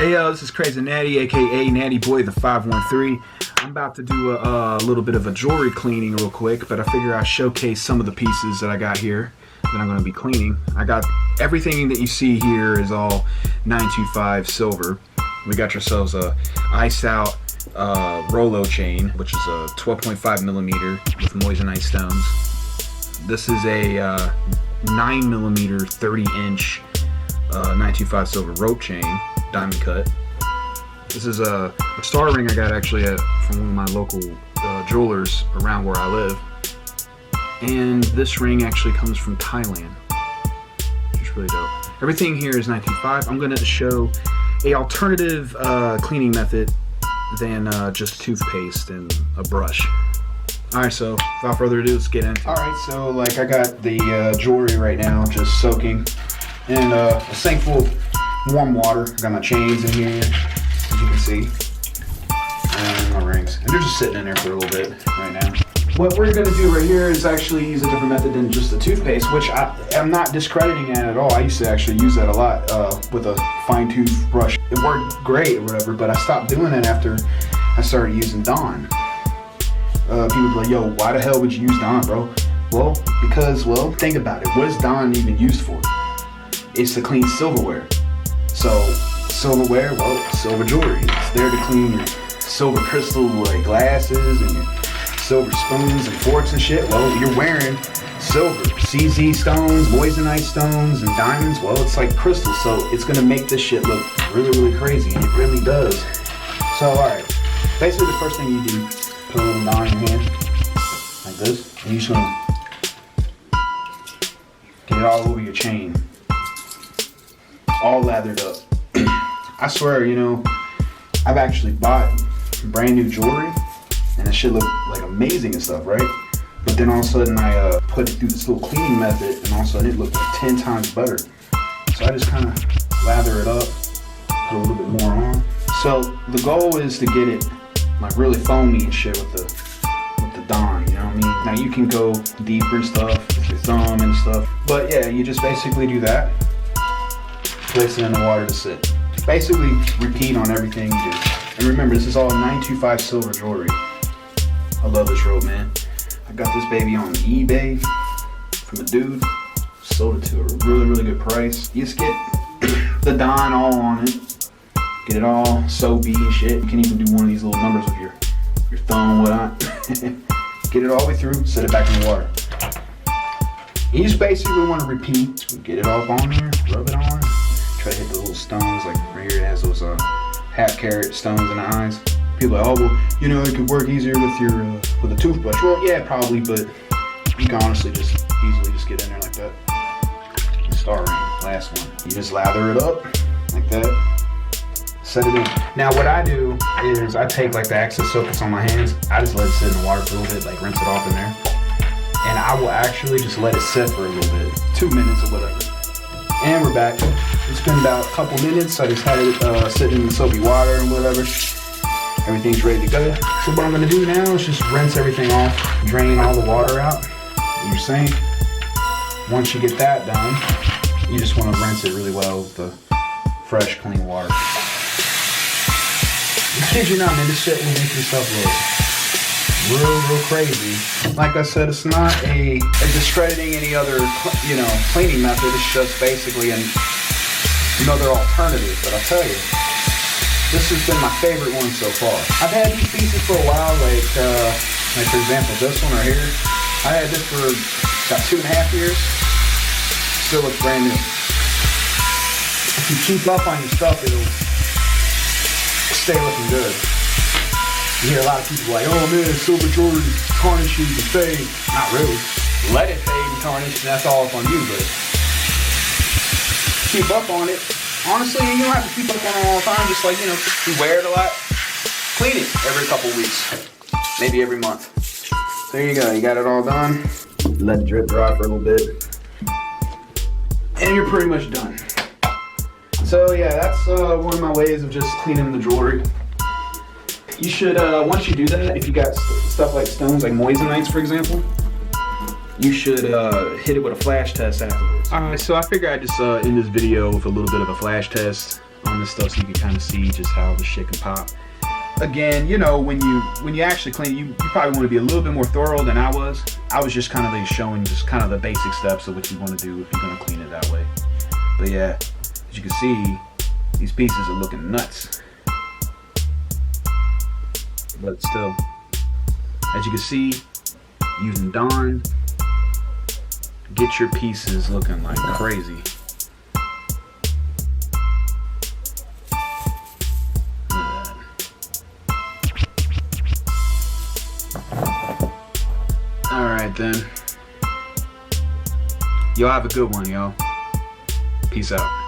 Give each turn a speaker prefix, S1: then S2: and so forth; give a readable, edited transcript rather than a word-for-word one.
S1: Hey yo, this is Crazy Natty, aka Natty Boy the 513. I'm about to do a little bit of a jewelry cleaning real quick, but I figure I'll showcase some of the pieces that I got here that I'm going to be cleaning. I got everything that you see here is all 925 silver. We got yourselves a iced out Rolo chain, which is a 12.5 millimeter with moissanite stones. This is a 9 millimeter 30 inch 925 silver rope chain, diamond cut. This is a star ring I got actually from one of my local jewelers around where I live. And this ring actually comes from Thailand, which is really dope. Everything here is 925. I'm going to show a alternative cleaning method than just toothpaste and a brush. Alright, so without further ado, let's get into it. Alright, so like I got the jewelry right now just soaking in a sink full of warm water. I got my chains in here, as you can see, and my rings. And they're just sitting in there for a little bit right now. What we're going to do right here is actually use a different method than just the toothpaste, which I'm not discrediting that at all. I used to actually use that a lot with a fine tooth brush. It worked great or whatever, but I stopped doing it after I started using Dawn. People be like, yo, why the hell would you use Dawn, bro? Well, because, well, think about it. What is Dawn even used for? It's to clean silverware. So, silverware, well, silver jewelry. It's there to clean your silver crystal like glasses and your silver spoons and forks and shit. Well, you're wearing silver, CZ stones, moissanite stones, and diamonds. Well, it's like crystals, so it's gonna make this shit look really, really crazy, and it really does. So, alright, basically the first thing you do, put a little Dawn in your hand, like this, and you're just gonna get it all over your chain, all lathered up. I swear, you know, I've actually bought brand new jewelry, and that shit looked like amazing and stuff, right? But then all of a sudden I put it through this little cleaning method, and all of a sudden it looked like 10 times better. So I just kind of lather it up, put a little bit more on. So the goal is to get it like really foamy and shit with the Dawn, you know what I mean? Now you can go deeper and stuff with your thumb and stuff, but yeah, you just basically do that. Place it in the water to sit. Basically repeat on everything you do. And remember, this is all 925 silver jewelry. I love this robe, man. I got this baby on eBay from a dude. Sold it to a really, really good price. You just get the Dawn all on it. Get it all soapy and shit. You can even do one of these little numbers with your thumb and whatnot. Get it all the way through, set it back in the water. You just basically want to repeat. Get it all on there, rub it on. Try to hit the little stones, like right here it has those half carat stones in the eyes. People are like, oh, well, you know, it could work easier with a toothbrush. Well, yeah, probably, but you can honestly just easily just get in there like that. Star ring, last one. You just lather it up like that. Set it in. Now what I do is I take like the excess soap that's on my hands. I just let it sit in the water for a little bit, like rinse it off in there. And I will actually just let it sit for a little bit, 2 minutes or whatever. And we're back. It's been about a couple minutes. I just had it sitting in the soapy water and whatever. Everything's ready to go. So what I'm gonna do now is just rinse everything off, drain all the water out in your sink. Once you get that done, you just wanna rinse it really well with the fresh, clean water. I kid you not, man, this shit will make yourself look real crazy. Like I said, it's not a discrediting any other, you know, cleaning method. It's just basically another alternative. But I'll tell you, this has been my favorite one so far. I've had these pieces for a while, like for example, this one right here. I had this for about 2.5 years. Still looks brand new. If you keep up on your stuff, it'll stay looking good. You hear a lot of people like, oh man, silver jewelry tarnishes and fade. Not really. Let it fade and tarnish, and that's all up on you, but keep up on it. Honestly, you don't have to keep up on it all the time. Just like, you know, you wear it a lot, clean it every couple weeks, maybe every month. There you go, you got it all done. Let it drip dry for a little bit. And you're pretty much done. So yeah, that's one of my ways of just cleaning the jewelry. You should, once you do that, if you got stuff like stones, like moissanites, for example, you should hit it with a flash test afterwards. Alright, so I figured I'd just end this video with a little bit of a flash test. on this stuff so you can kind of see just how the shit can pop. Again, you know, when you actually clean, you probably want to be a little bit more thorough than I was. I was just kind of like showing just kind of the basic steps of what you want to do if you're going to clean it that way. But yeah, as you can see, these pieces are looking nuts. But still, as you can see, using Dawn, get your pieces looking like crazy. Alright then. Y'all have a good one, y'all. Peace out.